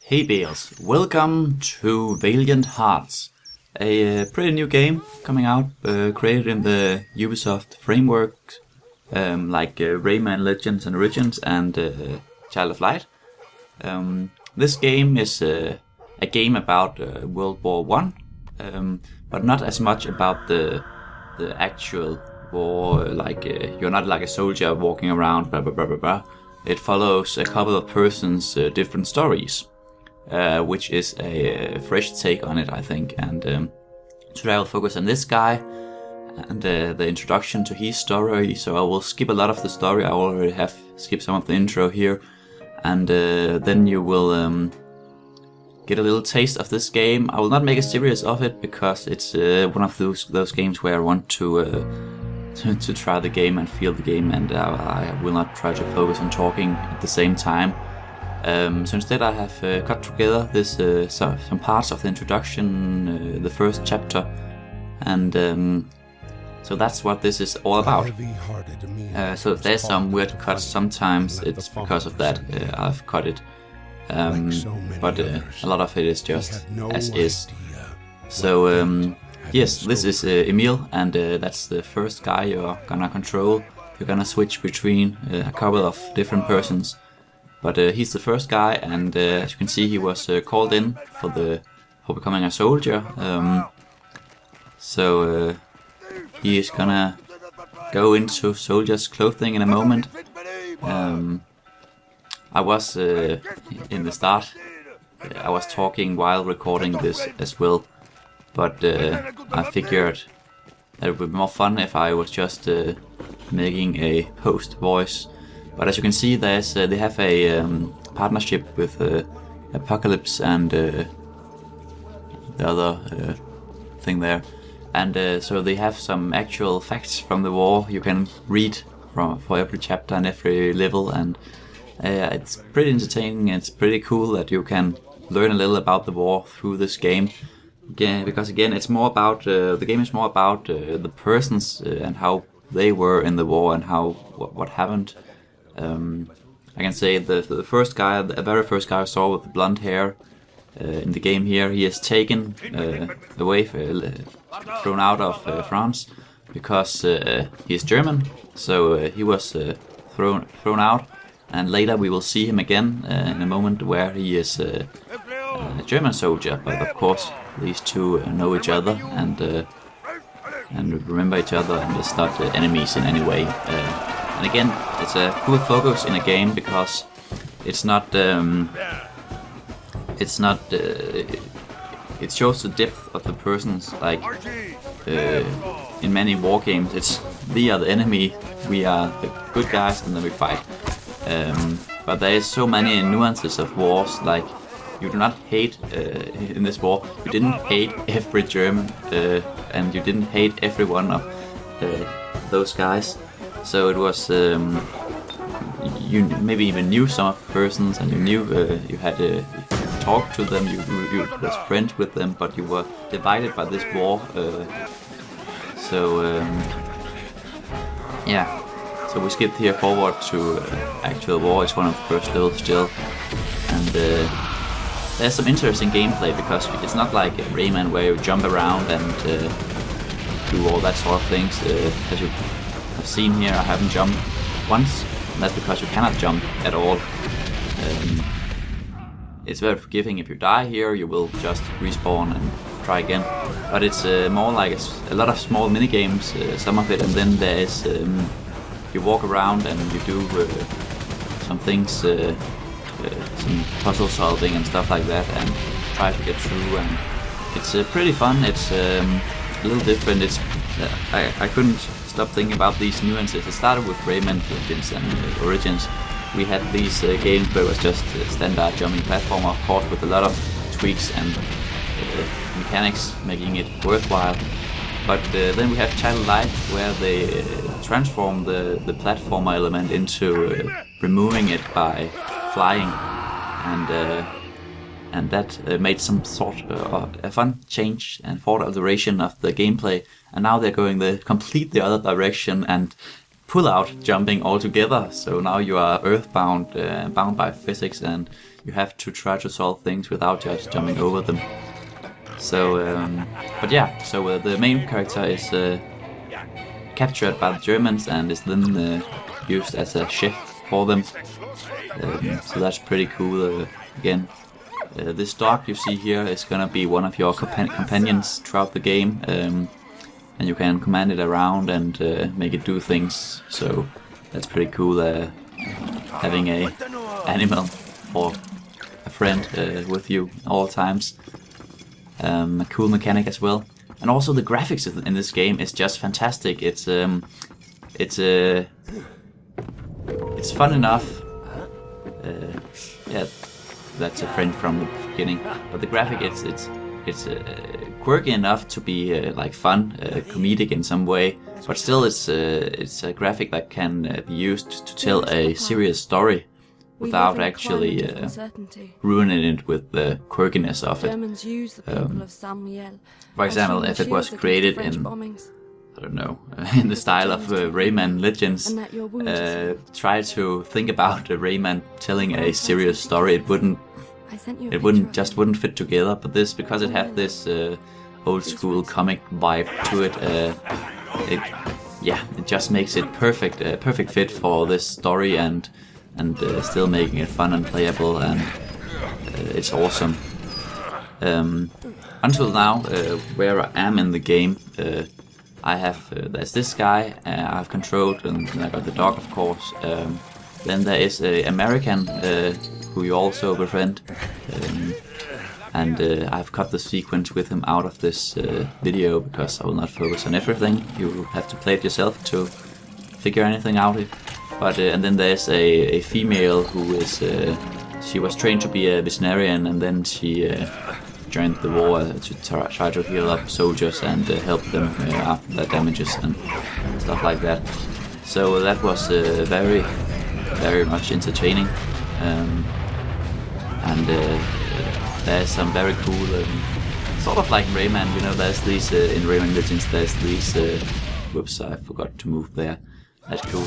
Hey Bears, welcome to Valiant Hearts, a pretty new game coming out, created in the Ubisoft framework, like Rayman Legends and Origins and Child of Light. This game is a game about World War One, but not as much about the actual war. Like you're not like a soldier walking around, blah blah blah blah blah. It follows a couple of persons' different stories. Which is a fresh take on it, I think. And today I will focus on this guy and the introduction to his story. So I will skip a lot of the story. I already have skipped some of the intro here, and then you will get a little taste of this game. I will not make a series of it because it's one of those games where I want to try the game and feel the game, and I will not try to focus on talking at the same time. So instead I have cut together this some parts of the introduction, the first chapter, and so that's what this is all about. So if there's some weird cuts sometimes, it's because of that. I've cut it, but a lot of it is just as is. So yes, this is Emile, and that's the first guy you're gonna control. You're gonna switch between a couple of different persons. But he's the first guy, and as you can see, he was called in for becoming a soldier. So he is gonna go into soldier's clothing in a moment. I was in the start. I was talking while recording this as well, but I figured that it would be more fun if I was just making a post voice. But as you can see, they have a partnership with Apocalypse and the other thing there, and so they have some actual facts from the war you can read for every chapter and every level, and it's pretty entertaining. It's pretty cool that you can learn a little about the war through this game. Again, because again, it's more about the game is more about the persons and how they were in the war and what happened. I can say the first guy, the very first guy I saw with the blonde hair in the game here, he is taken away, thrown out of France because he is German. So he was thrown out, and later we will see him again in a moment where he is a German soldier. But of course, these two know each other and remember each other, and it's not enemies in any way. And again, it's a cool focus in a game because it's not. It shows the depth of the persons. Like in many war games, it's we are the enemy, we are the good guys, and then we fight. But there is so many nuances of wars. Like you do not hate in this war. You didn't hate every German, and you didn't hate every one of those guys. So it was, you maybe even knew some of the persons, and you knew you had talked to them, you was friends with them, but you were divided by this war. Yeah, so we skipped here forward to actual war. It's one of the first levels still, and there's some interesting gameplay because it's not like Rayman where you jump around and do all that sort of things. As you have seen here, I haven't jumped once, and that's because you cannot jump at all. It's very forgiving. If you die here, you will just respawn and try again. But it's more like a lot of small mini games, some of it, and then there is you walk around and you do some things, some puzzle solving and stuff like that, and try to get through. And it's pretty fun. It's a little different. It's I couldn't stop thinking about these nuances. It started with Rayman Legends and Origins. We had these games where it was just a standard jumping platform, of course, with a lot of tweaks and mechanics making it worthwhile. But then we have Child of Light, where they transform the platformer element into removing it by flying, and that made some sort of a fun change and forward alteration of the gameplay. And now they're going the completely other direction and pull out jumping altogether. So now you are earthbound, bound by physics, and you have to try to solve things without just jumping over them. So, but yeah, so the main character is captured by the Germans and is then used as a chef for them. So that's pretty cool. Again, this dog you see here is gonna be one of your companions throughout the game, and you can command it around and make it do things. So that's pretty cool, having a animal for a friend with you all times. A cool mechanic as well, and also the graphics in this game is just fantastic. It's fun enough. Yeah, that's a friend from the beginning. But the graphic, it's quirky enough to be like fun, comedic in some way. But still, it's a graphic that can be used to tell a serious story without actually ruining it with the quirkiness of it. For example, if it was created in, I don't know, in the style of Rayman Legends, try to think about Rayman telling a serious story, it wouldn't fit together. But this, because it had this old school comic vibe to it, it just makes it perfect fit for this story, and still making it fun and playable, and it's awesome. Until now, where I am in the game, I have there's this guy I've controlled, and I got the dog, of course. Then there is an American who you also befriend, and I've cut the sequence with him out of this video because I will not focus on everything. You have to play it yourself to figure anything out. But and then there's a female who is she was trained to be a veterinarian, and then she joined the war to try to heal up soldiers and help them after their damages and stuff like that. So that was very much entertaining, and there's some very cool, sort of like Rayman. You know, there's these in Rayman Legends. There's these. Whoops! I forgot to move there. That's cool.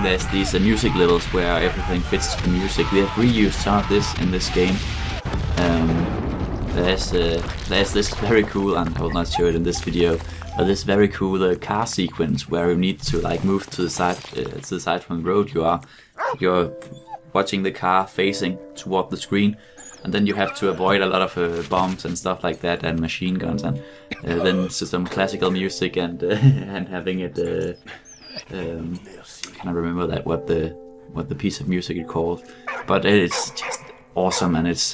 There's these music levels where everything fits to the music. They have reused some of this in this game. There's this very cool, and I will not show it in this video, but this very cool car sequence where you need to like move to the side from the road. You're watching the car facing toward the screen, and then you have to avoid a lot of bombs and stuff like that, and machine guns, and then some classical music and and having it. Can't remember what the piece of music is called, but it's just awesome, and it's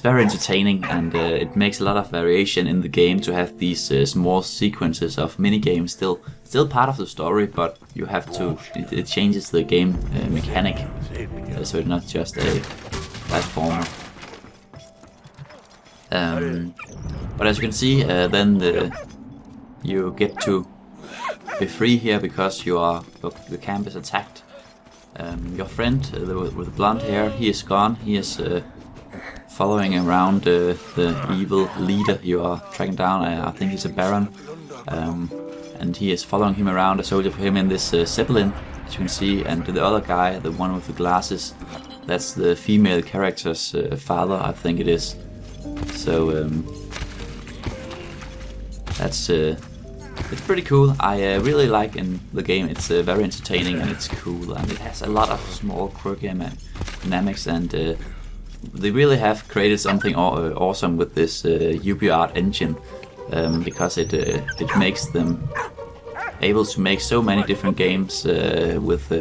very entertaining, and it makes a lot of variation in the game to have these small sequences of mini games still part of the story, but you have to it changes the game mechanic, so it's not just a platformer. But as you can see, then you get to be free here because the camp is attacked. Your friend with the blonde hair, he is gone. He is following around the evil leader you are tracking down. I think he's a baron, and he is following him around, a soldier for him in this Zeppelin, as you can see. And the other guy, the one with the glasses, that's the female character's father, I think it is. So that's it's pretty cool. I really like in the game. It's very entertaining, and it's cool, and it has a lot of small quirky dynamics, and they really have created something awesome with this UbiArt engine, because it makes them able to make so many different games with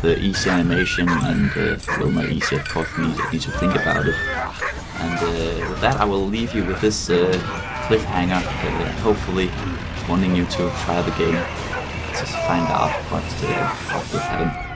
easy animation, and well, not easy, of course. You need to think about it. And with that, I will leave you with this cliffhanger, hopefully wanting you to try the game, just find out what will happen.